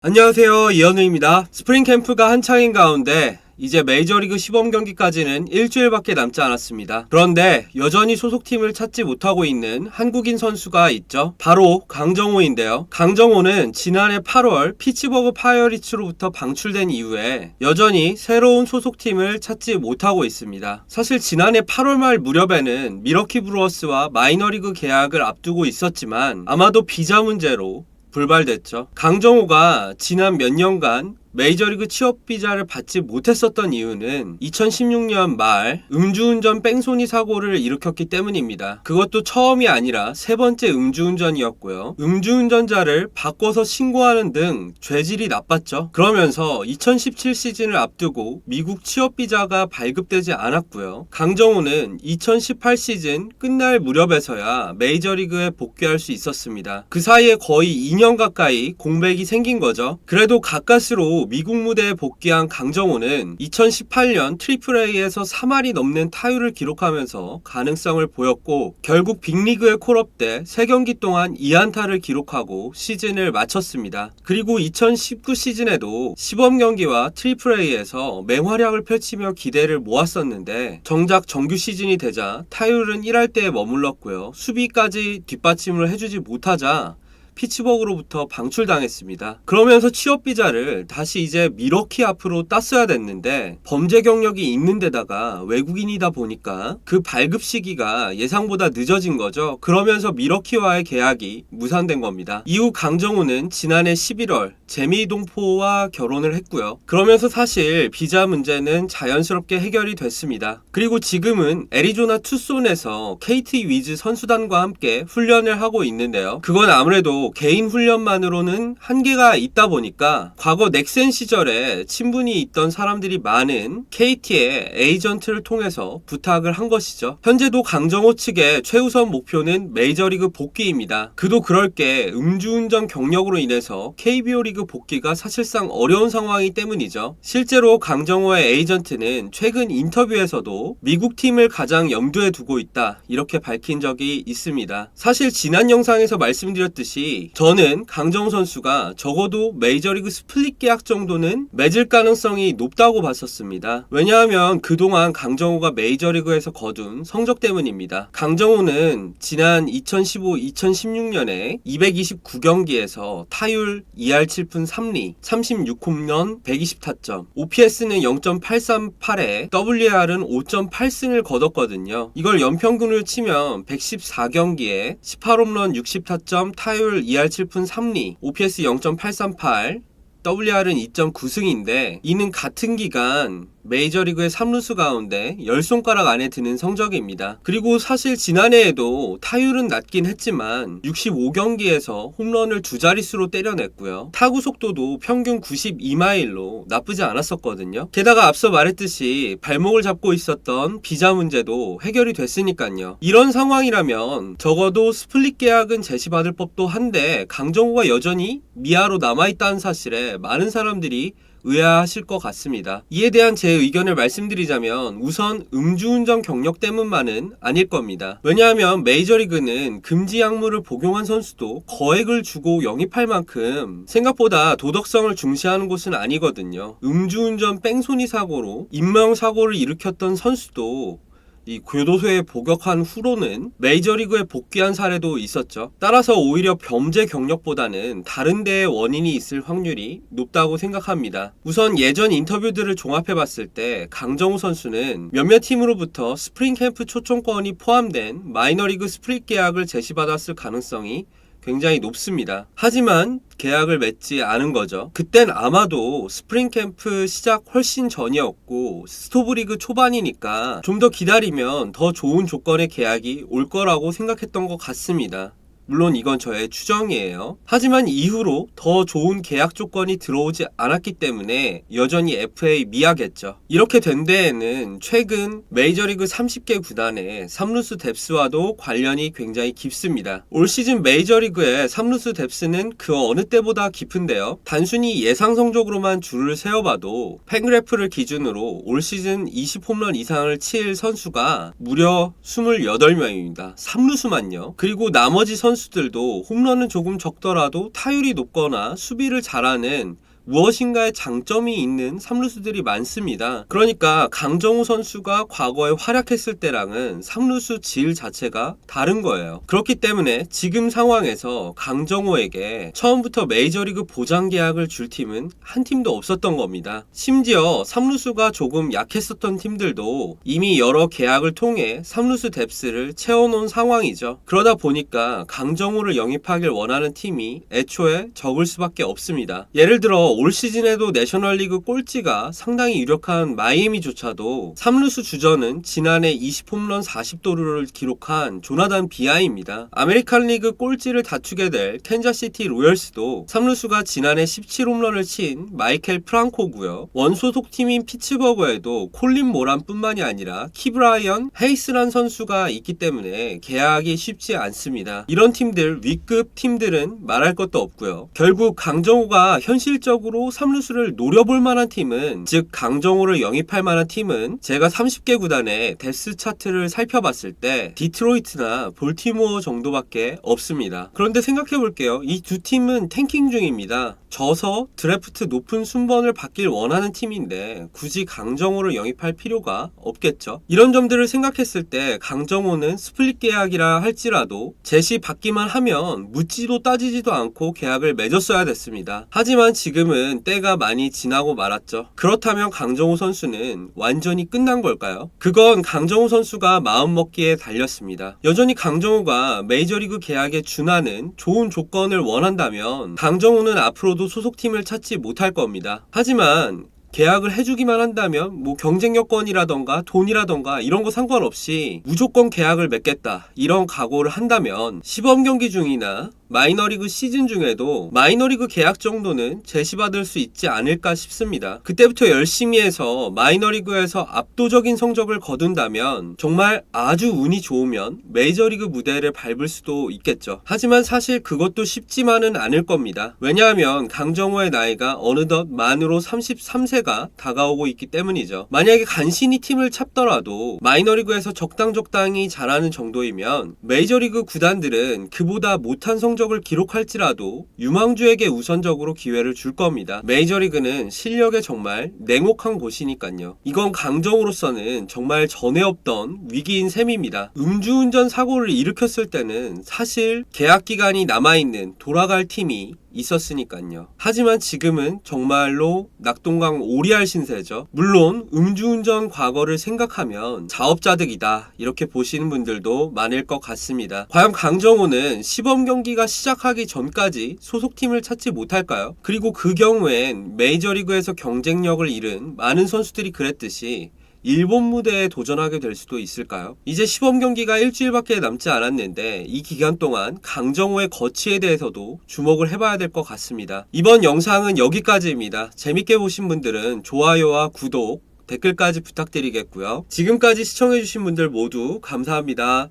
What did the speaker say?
안녕하세요, 이현우입니다. 스프링 캠프가 한창인 가운데 이제 메이저리그 시범 경기까지는 일주일밖에 남지 않았습니다. 그런데 여전히 소속팀을 찾지 못하고 있는 한국인 선수가 있죠. 바로 강정호인데요. 강정호는 지난해 8월 피츠버그 파이어리츠로부터 방출된 이후에 여전히 새로운 소속팀을 찾지 못하고 있습니다. 사실 지난해 8월 말 무렵에는 미러키 브루어스와 마이너리그 계약을 앞두고 있었지만 아마도 비자 문제로 불발됐죠. 강정호가 지난 몇 년간 메이저리그 취업 비자를 받지 못했었던 이유는 2016년 말 음주운전 뺑소니 사고를 일으켰기 때문입니다. 그것도 처음이 아니라 세 번째 음주운전이었고요. 음주운전자를 바꿔서 신고하는 등 죄질이 나빴죠. 그러면서 2017 시즌을 앞두고 미국 취업 비자가 발급되지 않았고요. 강정호는 2018 시즌 끝날 무렵에서야 메이저리그에 복귀할 수 있었습니다. 그 사이에 거의 2년 가까이 공백이 생긴 거죠. 그래도 가까스로 미국 무대에 복귀한 강정호는 2018년 트리플A에서 3할이 넘는 타율을 기록하면서 가능성을 보였고 결국 빅리그에 콜업돼 3경기 동안 2안타를 기록하고 시즌을 마쳤습니다. 그리고 2019 시즌에도 시범 경기와 트리플A에서 맹활약을 펼치며 기대를 모았었는데 정작 정규 시즌이 되자 타율은 1할대에 머물렀고요. 수비까지 뒷받침을 해주지 못하자 피츠버그로부터 방출당했습니다. 그러면서 취업 비자를 다시 이제 미러키 앞으로 땄어야 됐는데 범죄 경력이 있는 데다가 외국인이다 보니까 그 발급 시기가 예상보다 늦어진 거죠. 그러면서 미러키와의 계약이 무산된 겁니다. 이후 강정호는 지난해 11월 재미 동포와 결혼을 했고요. 그러면서 사실 비자 문제는 자연스럽게 해결이 됐습니다. 그리고 지금은 애리조나 투손에서 KT 위즈 선수단과 함께 훈련을 하고 있는데요. 그건 아무래도 개인 훈련만으로는 한계가 있다 보니까 과거 넥센 시절에 친분이 있던 사람들이 많은 KT의 에이전트를 통해서 부탁을 한 것이죠. 현재도 강정호 측의 최우선 목표는 메이저리그 복귀입니다. 그도 그럴 게 음주운전 경력으로 인해서 KBO 리그 복귀가 사실상 어려운 상황이기 때문이죠. 실제로 강정호의 에이전트는 최근 인터뷰에서도 미국 팀을 가장 염두에 두고 있다 이렇게 밝힌 적이 있습니다. 사실 지난 영상에서 말씀드렸듯이 저는 강정호 선수가 적어도 메이저리그 스플릿 계약 정도는 맺을 가능성이 높다고 봤었습니다. 왜냐하면 그동안 강정호가 메이저리그에서 거둔 성적 때문입니다. 강정호는 지난 2015-2016년에 229경기에서 타율 2할 7푼 3리, 36홈런, 120타점, OPS는 0.838에 WR은 5.8승을 거뒀거든요. 이걸 연평균을 치면 114경기에 18홈런 60타점, 타율 2할 7푼 3리, OPS 0.838, WR은 2.9승인데 이는 같은 기간 메이저리그의 3루수 가운데 10손가락 안에 드는 성적입니다. 그리고 사실 지난해에도 타율은 낮긴 했지만 65경기에서 홈런을 두 자릿수로 때려냈고요. 타구 속도도 평균 92마일로 나쁘지 않았었거든요. 게다가 앞서 말했듯이 발목을 잡고 있었던 비자 문제도 해결이 됐으니까요. 이런 상황이라면 적어도 스플릿 계약은 제시받을 법도 한데 강정호가 여전히 미아로 남아있다는 사실에 많은 사람들이 의아하실 것 같습니다. 이에 대한 제 의견을 말씀드리자면 우선 음주운전 경력 때문만은 아닐 겁니다. 왜냐하면 메이저리그는 금지 약물을 복용한 선수도 거액을 주고 영입할 만큼 생각보다 도덕성을 중시하는 곳은 아니거든요. 음주운전 뺑소니 사고로 인명사고를 일으켰던 선수도 이 교도소에 복역한 후로는 메이저리그에 복귀한 사례도 있었죠. 따라서 오히려 범죄 경력보다는 다른 데에 원인이 있을 확률이 높다고 생각합니다. 우선 예전 인터뷰들을 종합해봤을 때 강정호 선수는 몇몇 팀으로부터 스프링 캠프 초청권이 포함된 마이너리그 스플릿 계약을 제시받았을 가능성이 굉장히 높습니다. 하지만 계약을 맺지 않은 거죠. 그땐 아마도 스프링 캠프 시작 훨씬 전이었고 스토브리그 초반이니까 좀 더 기다리면 더 좋은 조건의 계약이 올 거라고 생각했던 것 같습니다. 물론 이건 저의 추정이에요. 하지만 이후로 더 좋은 계약 조건이 들어오지 않았기 때문에 여전히 FA 미하겠죠. 이렇게 된 데에는 최근 메이저리그 30개 구단의 3루수 뎁스와도 관련이 굉장히 깊습니다. 올 시즌 메이저리그의 3루수 뎁스는 그 어느 때보다 깊은데요. 단순히 예상 성적으로만 줄을 세어봐도 팬그래프를 기준으로 올 시즌 20홈런 이상을 칠 선수가 무려 28명입니다. 3루수만요. 그리고 나머지 선수 선수들도 홈런은 조금 적더라도 타율이 높거나 수비를 잘하는 무엇인가의 장점이 있는 삼루수들이 많습니다. 그러니까 강정호 선수가 과거에 활약했을 때랑은 삼루수 질 자체가 다른 거예요. 그렇기 때문에 지금 상황에서 강정호에게 처음부터 메이저리그 보장 계약을 줄 팀은 한 팀도 없었던 겁니다. 심지어 삼루수가 조금 약했었던 팀들도 이미 여러 계약을 통해 삼루수 뎁스를 채워놓은 상황이죠. 그러다 보니까 강정호를 영입하길 원하는 팀이 애초에 적을 수밖에 없습니다. 예를 들어 올 시즌에도 내셔널리그 꼴찌가 상당히 유력한 마이애미조차도 3루수 주전은 지난해 20홈런 40도루를 기록한 조나단 비아입니다. 아메리칸 리그 꼴찌를 다투게 될 캔자시티 로열스도 3루수가 지난해 17홈런을 친 마이켈 프랑코고요. 원소속 팀인 피츠버그에도 콜린 모란뿐만이 아니라 키브라이언 헤이스란 선수가 있기 때문에 계약이 쉽지 않습니다. 이런 팀들, 위급 팀들은 말할 것도 없고요. 결국 강정호가 현실적으로 3루수를 노려볼 만한 팀은, 즉 강정호를 영입할 만한 팀은 제가 30개 구단의 뎁스 차트를 살펴봤을 때 디트로이트나 볼티모어 정도밖에 없습니다. 그런데 생각해볼게요. 이 두 팀은 탱킹 중입니다. 져서 드래프트 높은 순번을 받길 원하는 팀인데 굳이 강정호를 영입할 필요가 없겠죠. 이런 점들을 생각했을 때 강정호는 스플릿 계약이라 할지라도 제시 받기만 하면 묻지도 따지지도 않고 계약을 맺었어야 됐습니다. 하지만 지금은 때가 많이 지나고 말았죠. 그렇다면 강정호 선수는 완전히 끝난 걸까요? 그건 강정호 선수가 마음먹기에 달렸습니다. 여전히 강정호가 메이저리그 계약에 준하는 좋은 조건을 원한다면 강정호는 앞으로도 소속팀을 찾지 못할 겁니다. 하지만 계약을 해주기만 한다면 뭐 경쟁 여건이라던가 돈이라던가 이런 거 상관없이 무조건 계약을 맺겠다 이런 각오를 한다면 시범 경기 중이나 마이너리그 시즌 중에도 마이너리그 계약 정도는 제시받을 수 있지 않을까 싶습니다. 그때부터 열심히 해서 마이너리그에서 압도적인 성적을 거둔다면 정말 아주 운이 좋으면 메이저리그 무대를 밟을 수도 있겠죠. 하지만 사실 그것도 쉽지만은 않을 겁니다. 왜냐하면 강정호의 나이가 어느덧 만으로 33세가 다가오고 있기 때문이죠. 만약에 간신히 팀을 찾더라도 마이너리그에서 적당히 잘하는 정도이면 메이저리그 구단들은 그보다 못한 성적을 기록할지라도 유망주에게 우선적으로 기회를 줄 겁니다. 메이저리그는 실력에 정말 냉혹한 곳이니까요. 이건 강정호로서는 정말 전에 없던 위기인 셈입니다. 음주운전 사고를 일으켰을 때는 사실 계약 기간이 남아있는 돌아갈 팀이 있었으니까요. 하지만 지금은 정말로 낙동강 오리알 신세죠. 물론 음주운전 과거를 생각하면 자업자득이다 이렇게 보시는 분들도 많을 것 같습니다. 과연 강정호는 시범 경기가 시작하기 전까지 소속팀을 찾지 못할까요? 그리고 그 경우엔 메이저리그에서 경쟁력을 잃은 많은 선수들이 그랬듯이 일본 무대에 도전하게 될 수도 있을까요? 이제 시범 경기가 일주일밖에 남지 않았는데 이 기간 동안 강정호의 거취에 대해서도 주목을 해봐야 될 것 같습니다. 이번 영상은 여기까지입니다. 재밌게 보신 분들은 좋아요와 구독, 댓글까지 부탁드리겠고요. 지금까지 시청해주신 분들 모두 감사합니다.